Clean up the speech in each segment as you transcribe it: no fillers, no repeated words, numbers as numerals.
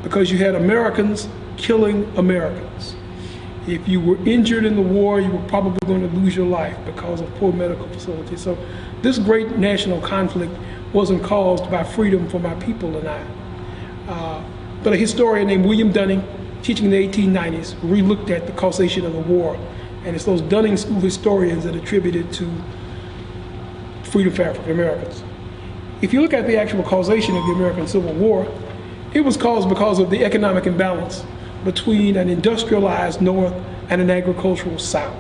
because you had Americans killing Americans. If you were injured in the war, you were probably going to lose your life because of poor medical facilities. So this great national conflict wasn't caused by freedom for my people and I. But a historian named William Dunning, teaching in the 1890s, re-looked at the causation of the war. And it's those Dunning School historians that attribute it to freedom for African Americans. If you look at the actual causation of the American Civil War, it was caused because of the economic imbalance between an industrialized North and an agricultural South.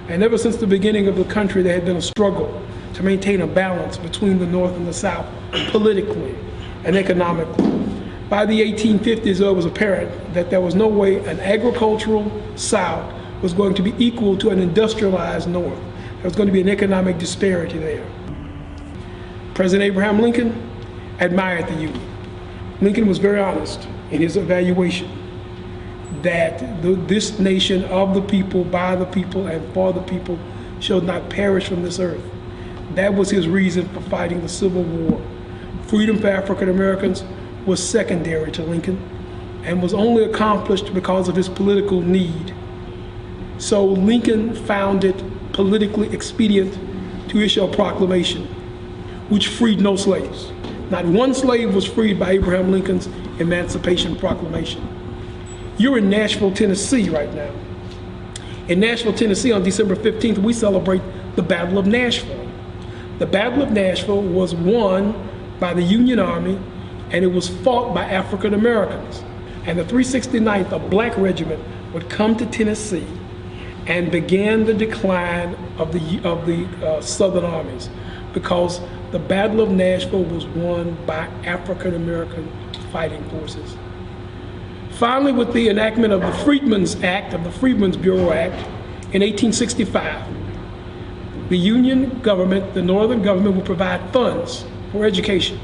And ever since the beginning of the country, there had been a struggle to maintain a balance between the North and the South politically and economically. By the 1850s, it was apparent that there was no way an agricultural South was going to be equal to an industrialized North. There was going to be an economic disparity there. President Abraham Lincoln admired the Union. Lincoln was very honest in his evaluation that this nation of the people, by the people, and for the people shall not perish from this earth. That was his reason for fighting the Civil War. Freedom for African Americans was secondary to Lincoln and was only accomplished because of his political need. So Lincoln found it politically expedient to issue a proclamation which freed no slaves. Not one slave was freed by Abraham Lincoln's Emancipation Proclamation. You're in Nashville, Tennessee right now. In Nashville, Tennessee, on December 15th, we celebrate the Battle of Nashville. The Battle of Nashville was won by the Union Army, and it was fought by African Americans. And the 369th, a black regiment, would come to Tennessee and began the decline of the Southern armies, because the Battle of Nashville was won by African American fighting forces. Finally, with the enactment of the Freedmen's Act, of the Freedmen's Bureau Act in 1865, the Union government, the Northern government, would provide funds for education.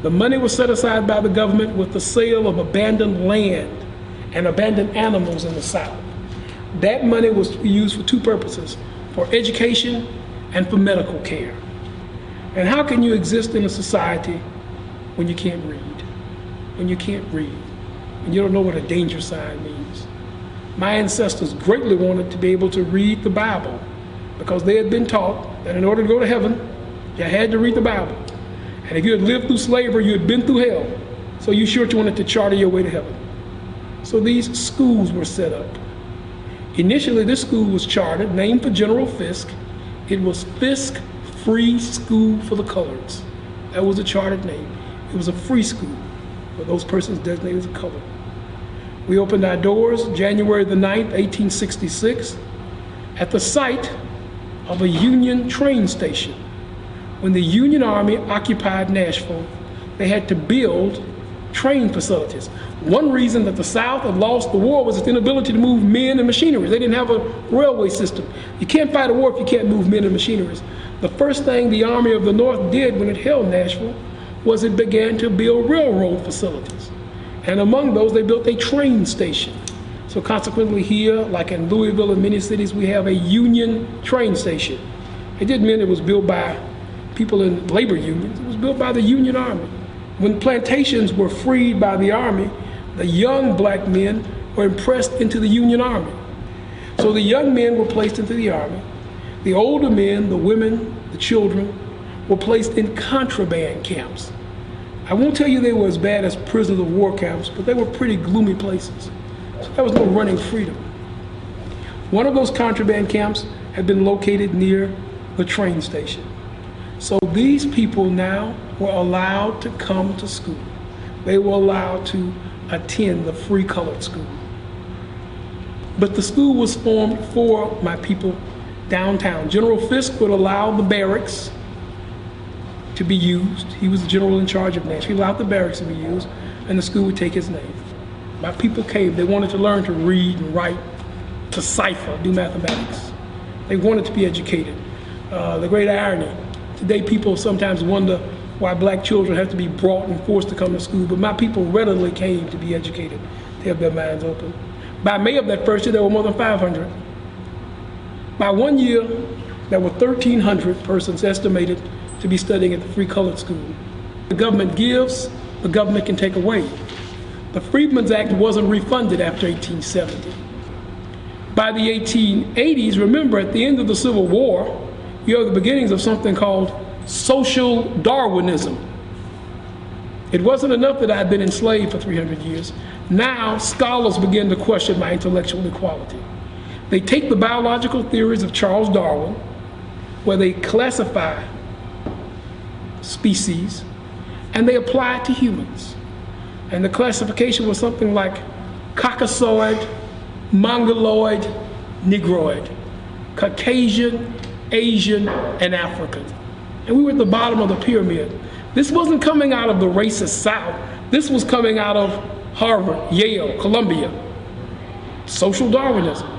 The money was set aside by the government with the sale of abandoned land and abandoned animals in the South. That money was used for two purposes: for education and for medical care. And how can you exist in a society when you can't read? When you can't read, and you don't know what a danger sign means. My ancestors greatly wanted to be able to read the Bible because they had been taught that in order to go to heaven, you had to read the Bible. And if you had lived through slavery, you had been through hell. So you sure wanted to charter your way to heaven. So these schools were set up. Initially, this school was chartered, named for General Fisk. It was Fisk Free School for the Coloreds. That was a chartered name. It was a free school for those persons designated as a colored. We opened our doors January the 9th, 1866, at the site of a Union train station. When the Union Army occupied Nashville, they had to build train facilities. One reason that the South had lost the war was its inability to move men and machinery. They didn't have a railway system. You can't fight a war if you can't move men and machineries. The first thing the Army of the North did when it held Nashville was it began to build railroad facilities. And among those, they built a train station. So consequently here, like in Louisville and many cities, we have a Union train station. It didn't mean it was built by people in labor unions. It was built by the Union Army. When plantations were freed by the Army, the young black men were impressed into the Union Army. So the young men were placed into the Army. The older men, the women, the children, were placed in contraband camps. I won't tell you they were as bad as prisoners of war camps, but they were pretty gloomy places. So there was no running freedom. One of those contraband camps had been located near the train station. So these people now were allowed to come to school. They were allowed to attend the free colored school. But the school was formed for my people downtown. General Fisk would allow the barracks to be used. He was the general in charge of Nashville. He allowed the barracks to be used, and the school would take his name. My people came. They wanted to learn to read and write, to cipher, do mathematics. They wanted to be educated. The great irony, today people sometimes wonder why black children have to be brought and forced to come to school, but my people readily came to be educated, to have their minds open. By May of that first year, there were more than 500. By 1 year, there were 1,300 persons estimated to be studying at the free colored school. The government gives, the government can take away. The Freedmen's Act wasn't refunded after 1870. By the 1880s, remember, at the end of the Civil War, you have the beginnings of something called social Darwinism. It wasn't enough that I had been enslaved for 300 years. Now, scholars begin to question my intellectual equality. They take the biological theories of Charles Darwin, where they classify species, and they apply it to humans. And the classification was something like Caucasoid, Mongoloid, Negroid, Caucasian, Asian, and African. And we were at the bottom of the pyramid. This wasn't coming out of the racist South. This was coming out of Harvard, Yale, Columbia. Social Darwinism.